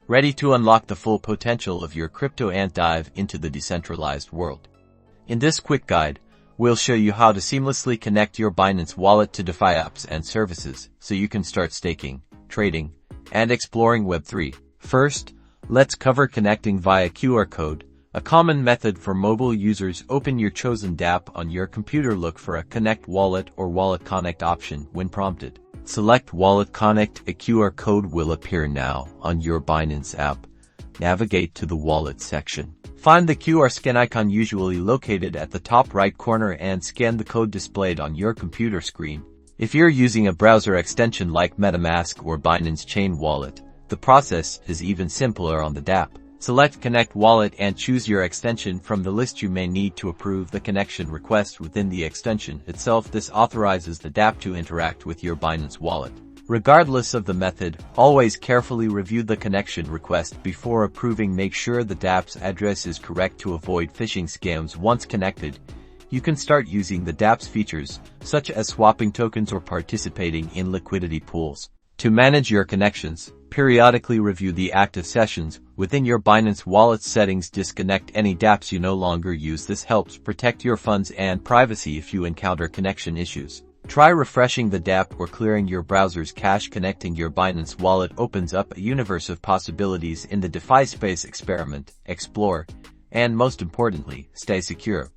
ready to unlock the full potential of your crypto and dive into the decentralized world. In this quick guide, we'll show you how to seamlessly connect your Binance wallet to DeFi apps and services so you can start staking, trading, and exploring Web3. First, let's cover connecting via QR code, a common method for mobile users. Open your chosen dApp on your computer. Look for a Connect Wallet or WalletConnect option when prompted. Select WalletConnect. A QR code will appear now on your Binance app. Navigate to the Wallet section. Find the QR scan icon usually located at the top right corner and scan the code displayed on your computer screen. If you're using a browser extension like MetaMask or Binance Chain Wallet, the process is even simpler on the dApp. Select Connect Wallet and choose your extension from the list. You may need to approve the connection request within the extension itself. This authorizes the dApp to interact with your Binance wallet. Regardless of the method, always carefully review the connection request before approving. Make sure the dApp's address is correct to avoid phishing scams. Once connected, you can start using the dApp's features, such as swapping tokens or participating in liquidity pools. To manage your connections, periodically review the active sessions within your Binance wallet settings. Disconnect any dApps you no longer use. This helps protect your funds and privacy if you encounter connection issues. Try refreshing the dApp or clearing your browser's cache. Connecting your Binance wallet opens up a universe of possibilities in the DeFi space. Experiment, explore, and most importantly, stay secure.